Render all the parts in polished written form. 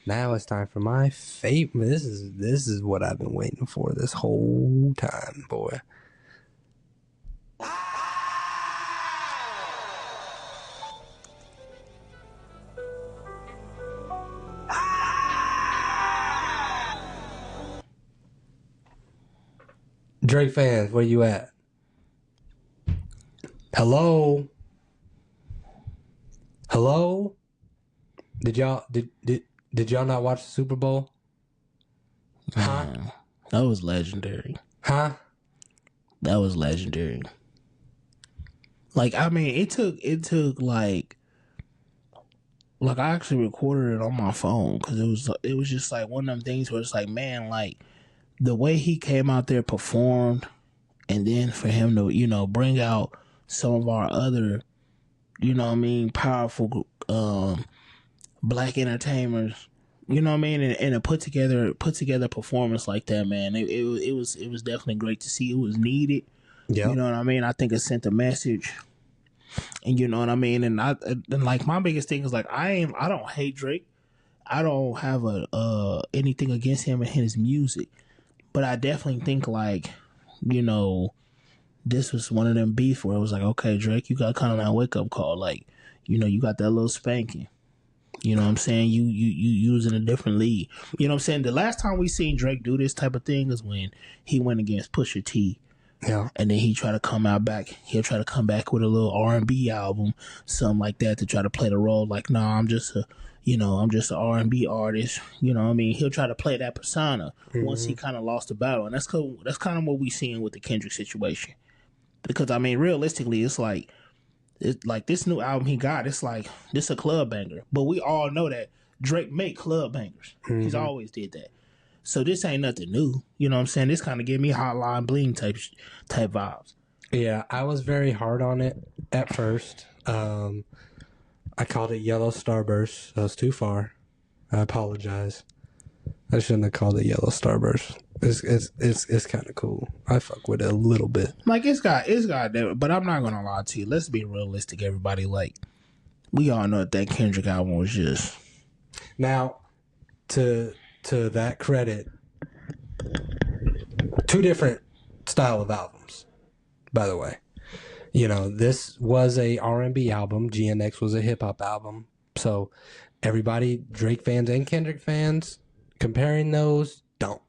Now it's time for my favorite. This is what I've been waiting for this whole time, boy. Drake fans, where you at? Hello? Hello? Did y'all not watch the Super Bowl? Huh? That was legendary. Huh? That was legendary. Like, I mean, it took like I actually recorded it on my phone because it was just like one of them things where it's like, man, like the way he came out there, performed, and then for him to, bring out some of our other, powerful black entertainers, and a put together performance like that, man. It was definitely great to see. It was needed. Yeah. You know what I mean? I think it sent a message. And you know what I mean? And like my biggest thing is like I don't hate Drake. I don't have anything against him and his music. But I definitely think like, this was one of them beefs where it was like, okay, Drake, you got kind of that wake up call. Like, you got that little spanking. You know what I'm saying? You was in a different league. You know what I'm saying? The last time we seen Drake do this type of thing is when he went against Pusha T. Yeah. And then he'll try to come back with a little R&B album, something like that, to try to play the role like, no, I'm just an R&B artist. You know what I mean? He'll try to play that persona once he kind of lost the battle. And that's cool. That's kind of what we seeing with the Kendrick situation. Because, I mean, realistically, it's like this new album he got, it's like, this a club banger. But we all know that Drake make club bangers. He's always did that. So this ain't nothing new. You know what I'm saying? This kind of gave me Hotline Bling type vibes. Yeah, I was very hard on it at first. I called it Yellow Starburst. That was too far. I apologize. I shouldn't have called it Yellow Starburst. It's kind of cool. I fuck with it a little bit. Like it's got that, but I'm not gonna lie to you. Let's be realistic, everybody. Like we all know that Kendrick album was just. Now, to that credit, two different style of albums, by the way. This was a R&B album. GNX was a hip-hop album. So everybody, Drake fans and Kendrick fans, comparing those, don't.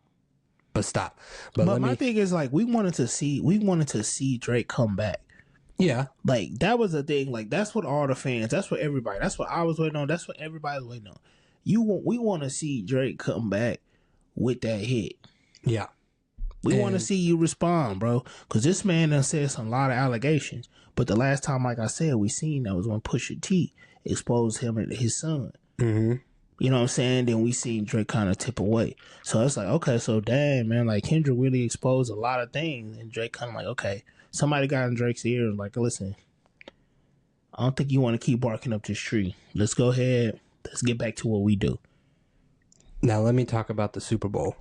But stop. But my thing is, like, we wanted to see Drake come back. Yeah. Like, that was the thing. Like, that's what all the fans, that's what everybody, that's what I was waiting on. That's what everybody was waiting on. We want to see Drake come back with that hit. Yeah. We want to see you respond, bro. Because this man done said some lot of allegations. But the last time, like I said, we seen that was when Pusha T exposed him and his son. Mm-hmm. You know what I'm saying? Then we seen Drake kind of tip away. So it's like, okay, so dang, man, like Kendrick really exposed a lot of things. And Drake kind of like, okay, somebody got in Drake's ear and like, listen, I don't think you want to keep barking up this tree. Let's go ahead. Let's get back to what we do. Now let me talk about the Super Bowl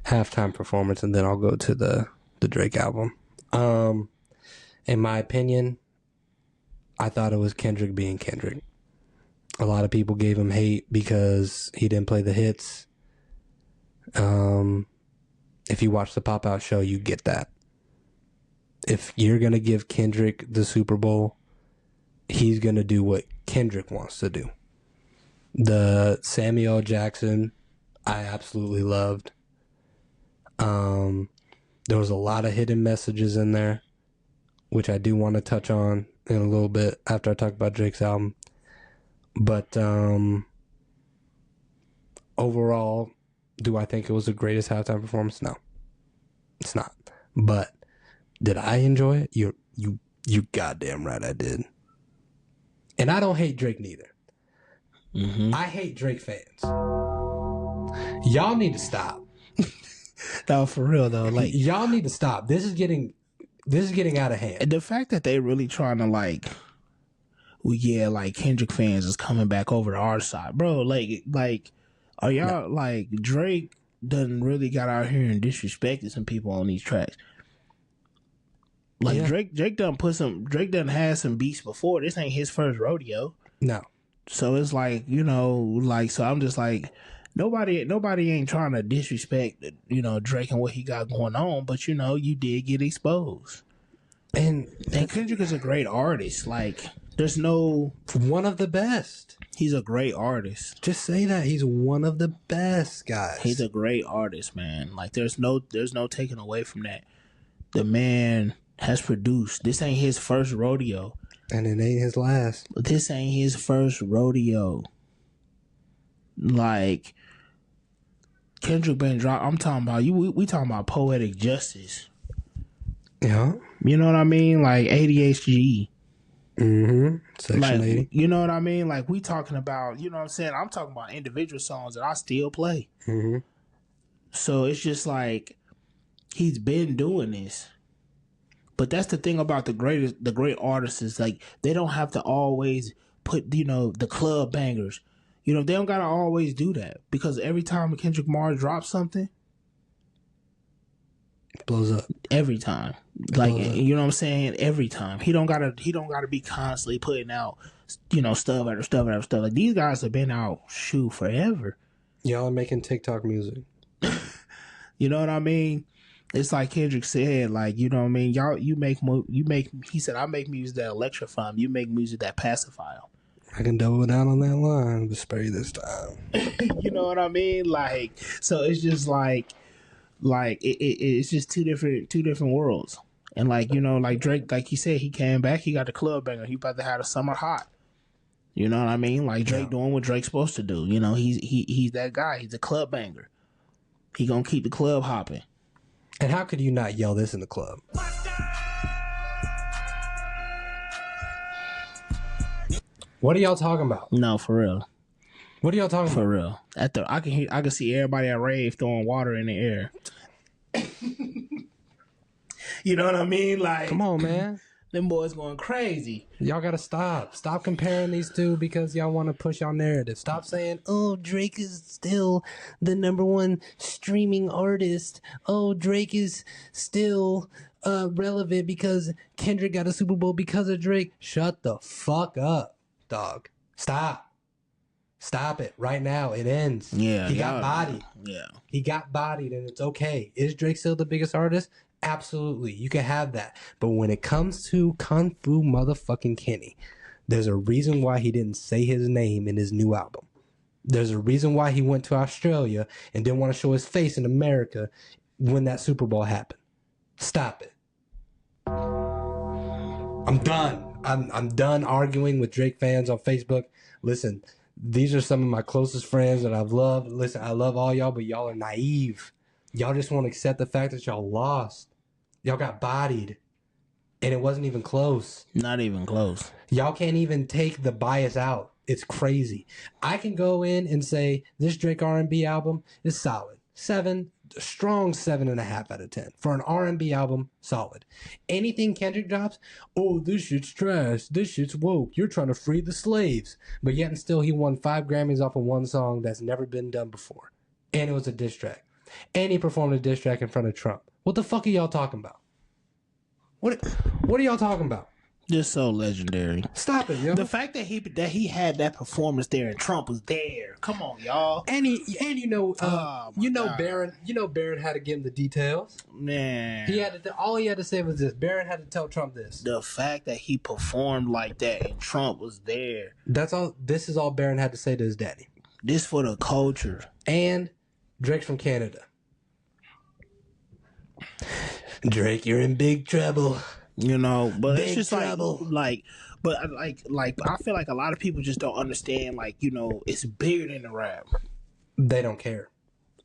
halftime performance, and then I'll go to the Drake album. In my opinion, I thought it was Kendrick being Kendrick. A lot of people gave him hate because he didn't play the hits. If you watch the Pop-Out show, you get that. If you're going to give Kendrick the Super Bowl, he's going to do what Kendrick wants to do. The Samuel Jackson, I absolutely loved. There was a lot of hidden messages in there, which I do want to touch on in a little bit after I talk about Drake's album. But overall, do I think it was the greatest halftime performance? No, it's not. But did I enjoy it? You goddamn right I did. And I don't hate Drake neither. Mm-hmm. I hate Drake fans. Y'all need to stop. No, for real though. Like y'all need to stop. This is getting out of hand. The fact that they really trying to like Kendrick fans is coming back over to our side, bro. Like, are y'all like Drake done really got out here and disrespected some people on these tracks? Like Drake done had some beats before. This ain't his first rodeo. No. So it's like, so I'm just like, nobody ain't trying to disrespect, Drake and what he got going on, but you did get exposed. And Kendrick is a great artist. Like, there's no one of the best. He's a great artist. Just say that he's one of the best guys. He's a great artist, man. Like, there's no taking away from that. The man has produced. This ain't his first rodeo, and it ain't his last. This ain't his first rodeo. Like, Kendrick been dropped. I'm talking about you. We talking about poetic justice. Yeah. You know what I mean? Like ADHD. Section like, 80. You know what I mean? Like, we talking about, you know what I'm saying? I'm talking about individual songs that I still play. So it's just like, he's been doing this. But that's the thing about the great artists is, like, they don't have to always put, the club bangers. They don't got to always do that. Because every time Kendrick Lamar drops something, blows up. Every time. Like, you know what I'm saying? Every time. He don't gotta be constantly putting out, stuff after stuff after stuff. Like, these guys have been out, forever. Y'all are making TikTok music. You know what I mean? It's like Kendrick said, like, you know what I mean? Y'all, he said, I make music that electrify him. You make music that pacify him. I can double down on that line, but spare you this time. You know what I mean? Like, so it's just like it's just two different worlds. And like, like Drake, like he said, he came back, he got the club banger. He about to have the summer hot. You know what I mean? Like, Drake doing what Drake's supposed to do. He's that guy. He's a club banger. He gonna keep the club hopping. And how could you not yell this in the club? What are y'all talking about? No, for real. What are y'all talking about? For real. I can see everybody at rave throwing water in the air. You know what I mean? Like, come on, man. Them boys going crazy. Y'all gotta stop. Stop comparing these two because y'all want to push y'all narrative. Stop saying, oh, Drake is still the #1 streaming artist. Oh, Drake is still relevant because Kendrick got a Super Bowl because of Drake. Shut the fuck up, dog. Stop it right now. It ends. Yeah. He got bodied. Yeah. He got bodied and it's okay. Is Drake still the biggest artist? Absolutely. You can have that. But when it comes to Kung Fu motherfucking Kenny, there's a reason why he didn't say his name in his new album. There's a reason why he went to Australia and didn't want to show his face in America when that Super Bowl happened. Stop it. I'm done. I'm done arguing with Drake fans on Facebook. Listen, these are some of my closest friends that I've loved. Listen, I love all y'all, but y'all are naive. Y'all just won't accept the fact that y'all lost. Y'all got bodied. And it wasn't even close. Not even close. Y'all can't even take the bias out. It's crazy. I can go in and say this Drake R&B album is solid. Strong 7.5 out of 10. For an R&B album, solid. Anything Kendrick drops, oh, this shit's trash. This shit's woke. You're trying to free the slaves. But yet and still, he won 5 Grammys off of one song that's never been done before. And it was a diss track. And he performed a diss track in front of Trump. What the fuck are y'all talking about? What are y'all talking about? Just so legendary. Stop it, yo. The fact that he had that performance there and Trump was there. Come on, y'all. And Barron had to give him the details. Man, all he had to say was this. Barron had to tell Trump this. The fact that he performed like that and Trump was there. That's all. This is all Barron had to say to his daddy. This for the culture. And Drake's from Canada. Drake, you're in big trouble. But big it's just trouble. I feel like a lot of people just don't understand, it's bigger than the rap. They don't care.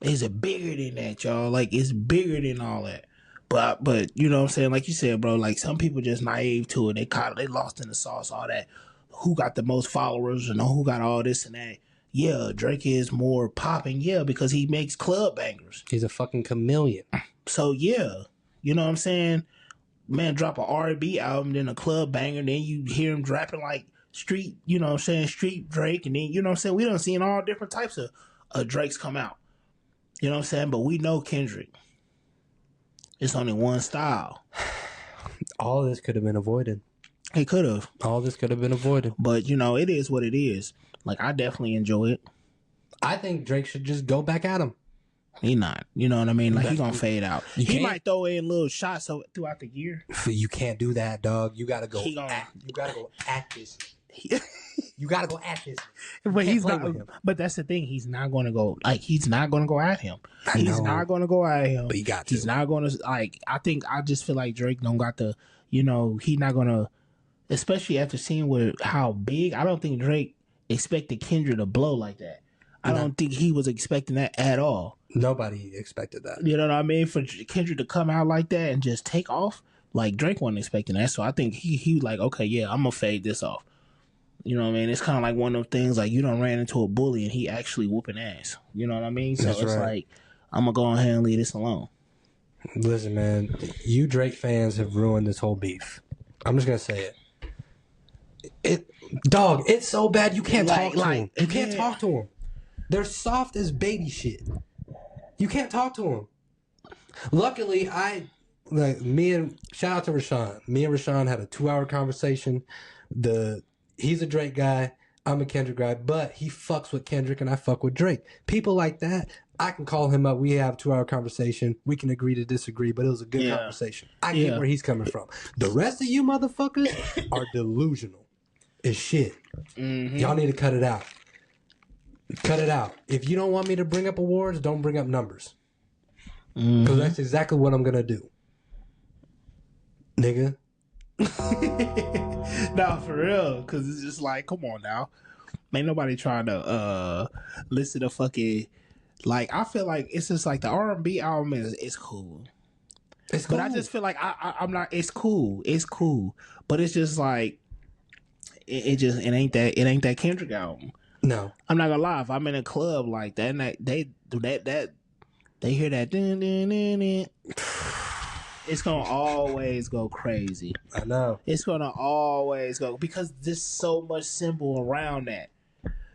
It's bigger than that, y'all. Like, it's bigger than all that. But you know what I'm saying? Like you said, bro, like, some people just naive to it. They lost in the sauce, all that. Who got the most followers and who got all this and that. Yeah, Drake is more popping, because he makes club bangers. He's a fucking chameleon. So, yeah, you know what I'm saying? Man, drop an R&B album, then a club banger, then you hear him dropping like street, street Drake, and then, you know what I'm saying? We done seen all different types of Drakes come out. You know what I'm saying? But we know Kendrick. It's only one style. All this could have been avoided. It could have. All this could have been avoided. But, it is what it is. Like, I definitely enjoy it. I think Drake should just go back at him. He not. You know what I mean? Like, he gonna fade out. You He can't. might throw in little shots throughout the year. You can't do that, dog. You gotta go. He gonna- You gotta go at this. You gotta go at this. But he's play not. with him. But that's the thing. He's not going to go. Like, he's not going to go at him. I He's know. not going to go at him. But you got to. He's not going to. Like, I just feel like Drake don't got the. You know, he not going to. Especially after seeing how big. I don't think Drake expected Kendrick to blow like that. I don't think he was expecting that at all. Nobody expected that. You know what I mean? For Kendrick to come out like that and just take off, like, Drake wasn't expecting that. So I think he was like, okay, yeah, I'm gonna fade this off. You know what I mean? It's kind of like one of those things, like, you done ran into a bully and he actually whooping ass. You know what I mean? So That's it's right. like, I'm gonna go ahead and leave this alone. Listen, man, you Drake fans have ruined this whole beef. I'm just gonna say it. Dog, it's so bad you can't talk to him. You can't talk to him. They're soft as baby shit. You can't talk to him. Luckily, shout out to Rashawn. Me and Rashawn had a 2-hour conversation. He's a Drake guy. I'm a Kendrick guy, but he fucks with Kendrick and I fuck with Drake. People like that, I can call him up. We have a 2-hour conversation. We can agree to disagree, but it was a good conversation. I get where he's coming from. The rest of you motherfuckers are delusional as shit. Mm-hmm. Y'all need to cut it out. Cut it out. If you don't want me to bring up awards, don't bring up numbers. Because that's exactly what I'm going to do. Nigga. No, for real. Because it's just like, come on now. Ain't nobody trying to listen to fucking... Like, I feel like it's just like the R&B album is cool. It's cool. But I just feel like I'm not... It's cool. It's cool. But it's just like... It ain't that Kendrick album. No. I'm not gonna lie. If I'm in a club like that, and they hear that, dun, dun, dun, dun, it's gonna always go crazy. I know. It's gonna always go because there's so much symbol around that.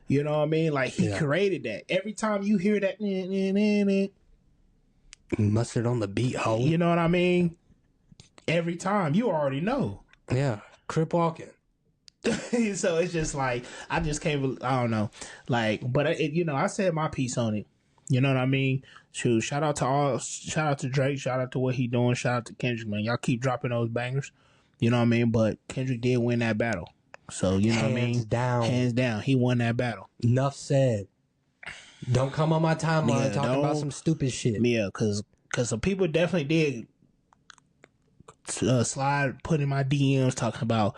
You know what I mean? Like, he created that. Every time you hear that, Mustard on the beat, ho. you know what I mean? Every time you already know. Yeah. Crip walking. So it's just like, I just can't. I don't know. Like, but I said my piece on it. You know what I mean? Shoot, shout out to Drake, shout out to what he doing, shout out to Kendrick, man. Y'all keep dropping those bangers. You know what I mean? But Kendrick did win that battle. So, you know what I mean? Hands down. He won that battle. Enough said. Don't come on my timeline talking about some stupid shit. Yeah, because some people definitely did put in my DMs talking about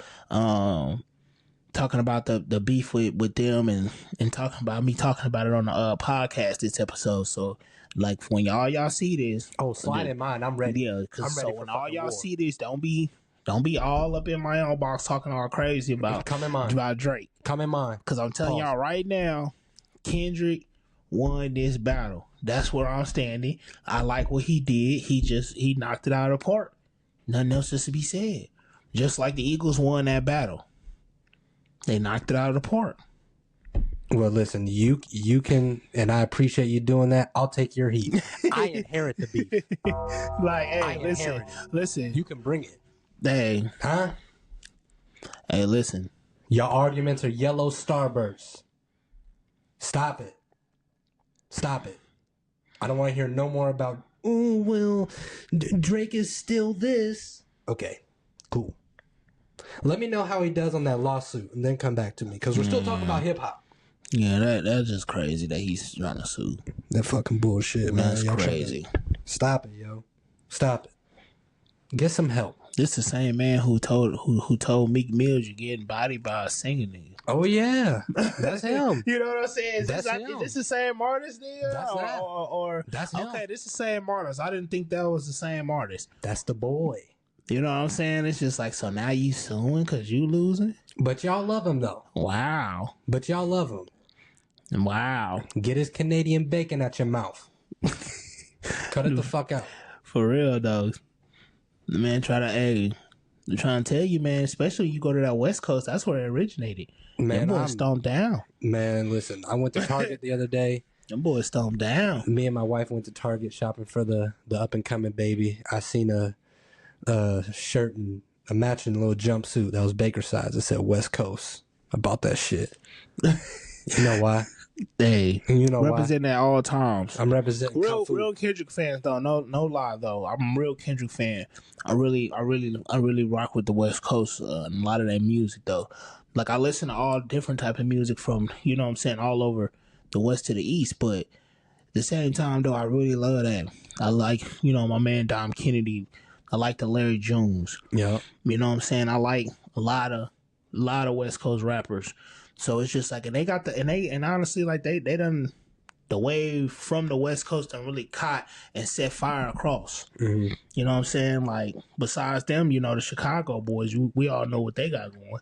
the beef with them and talking about me talking about it on the podcast this episode. So, like, when y'all see this, slide in mine. I'm ready. Yeah, because so when all y'all war. see this, don't be all up in my inbox talking all crazy about Drake. Come in mine. Because I'm telling y'all right now, Kendrick won this battle. That's where I'm standing. I like what he did. He knocked it out of the park. Nothing else is to be said. Just like the Eagles won that battle. They knocked it out of the park. Well, listen, you can, and I appreciate you doing that. I'll take your heat. I inherit the beef. Like, hey, listen. You can bring it. Hey. Huh? Hey, listen. Your arguments are yellow starbursts. Stop it. Stop it. I don't want to hear no more about, Drake is still this. Okay, cool. Let me know how he does on that lawsuit and then come back to me, because we're still talking about hip-hop. Yeah, that's just crazy that he's trying to sue. That fucking bullshit, man. That's crazy. Stop it, yo. Stop it. Get some help. This the same man who told Meek Mill you're getting bodied by a singing nigga. Oh, yeah. That's him. You know what I'm saying? Is That's this, him. Is this the same artist there? That's that. Or That's him. Okay, this is the same artist. I didn't think that was the same artist. That's the boy. You know what I'm saying? It's just like, so now you suing because you losing? But y'all love him, though. Wow. But y'all love him. Wow. Get his Canadian bacon out your mouth. Cut it the fuck out. For real, though. The man I'm trying to tell you, man, especially when you go to that West Coast, that's where it originated. Man, them boys stomped down. Man, listen, I went to Target the other day. Them boys stomped down. Me and my wife went to Target shopping for the up-and-coming baby. I seen a shirt and a matching little jumpsuit that was Baker size. It said West Coast. I bought that shit. You know why? Hey, And you know why? representing at all times. I'm representing Kung Fu. Real Kendrick fans though. No lie though. I'm a real Kendrick fan. I really rock with the West Coast and a lot of that music though. Like I listen to all different type of music from what I'm saying, all over the West to the East. But at the same time though, I really love that. I like my man Dom Kennedy. I like the Larry Jones. Yeah. You know what I'm saying? I like a lot of West Coast rappers. So it's just like, and they got and honestly, like they done the wave from the West Coast and really caught and set fire across. Mm-hmm. You know what I'm saying? Like besides them, the Chicago boys, we all know what they got going.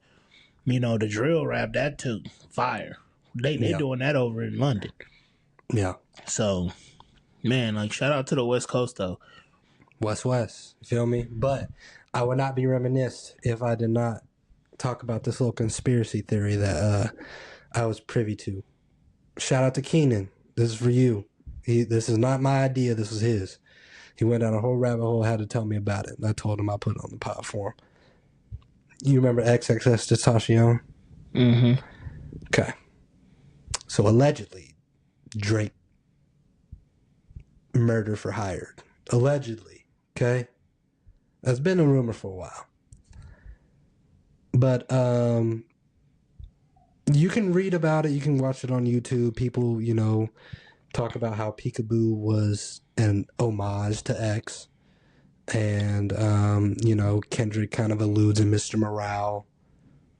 The drill rap that took fire. They doing that over in London. Yeah. So, man, like shout out to the West Coast though. West. You feel me? But I would not be reminisced if I did not talk about this little conspiracy theory that I was privy to. Shout out to Keenan. This is for you. This is not my idea. This was his. He went down a whole rabbit hole, had to tell me about it. And I told him I put it on the pod for him. You remember XXXTentacion? Mm-hmm. Okay. So allegedly, Drake murder for hired. Allegedly. Okay? That's been a rumor for a while. But you can read about it. You can watch it on YouTube. People, talk about how Peekaboo was an homage to X. And, Kendrick kind of alludes in Mr. Morale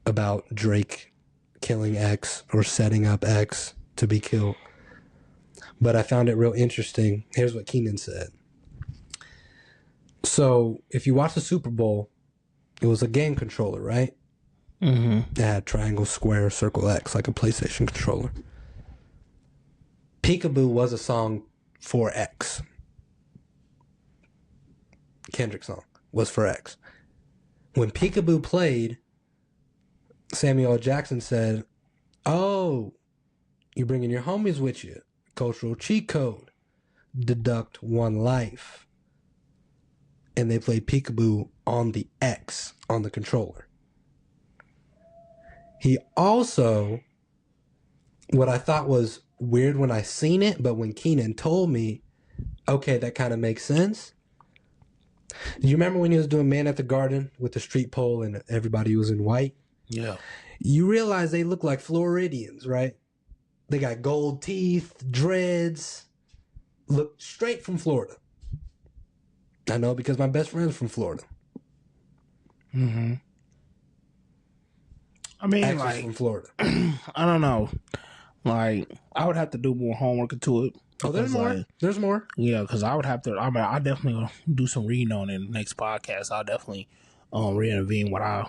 about Drake killing X or setting up X to be killed. But I found it real interesting. Here's what Keenan said. So, if you watch the Super Bowl, it was a game controller, right? Mm-hmm. It had triangle, square, circle, X, like a PlayStation controller. Peekaboo was a song for X. Kendrick song was for X. When Peekaboo played, Samuel L. Jackson said, "Oh, you bringing your homies with you. Cultural cheat code. Deduct one life." And they played Peekaboo on the X, on the controller. He also, what I thought was weird when I seen it, but when Keenan told me, okay, that kind of makes sense. Do you remember when he was doing Man at the Garden with the street pole and everybody was in white? Yeah. You realize they look like Floridians, right? They got gold teeth, dreads, look straight from Florida. I know because my best friend's from Florida. Mm-hmm. I mean, Actually like, from Florida. I don't know. Like, I would have to do more homework into it. Oh, there's more. Like, there's more. Yeah, because I would have to. I mean, I definitely will do some reading on it in the next podcast. I'll definitely reintervene what I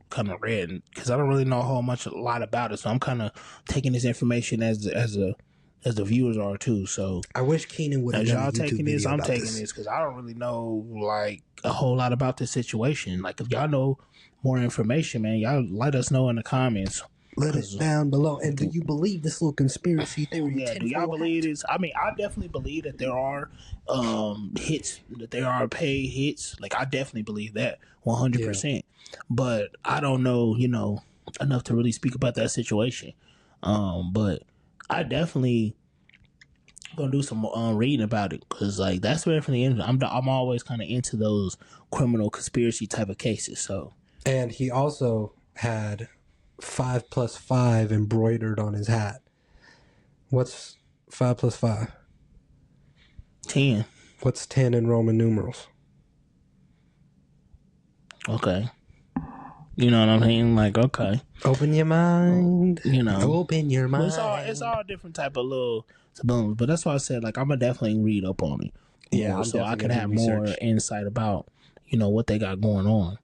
kind of read because I don't really know a lot about it. So I'm kind of taking this information as the viewers are too. So I wish Keenan would have as done y'all a YouTube taking this, video I'm about taking this. this because I don't really know like a whole lot about this situation. Like if y'all know more information, man, y'all let us know in the comments. Let it down below. And do you believe this little conspiracy theory? Yeah, do y'all believe this? I mean, I definitely believe that there are hits, that there are paid hits. Like, I definitely believe that 100%. Yeah. But I don't know, enough to really speak about that situation. But I definitely gonna do some reading about it because, like, that's definitely I'm always kind of into those criminal conspiracy type of cases. So, and he also had 5+5 embroidered on his hat. What's 5 + 5? 10. What's 10 in Roman numerals? Okay. You know what I mean? Like, okay. Open your mind. Open your mind. It's all different type of little symbols. But that's why I said, like, I'm going to definitely read up on it. Yeah. So I can have more insight about, what they got going on.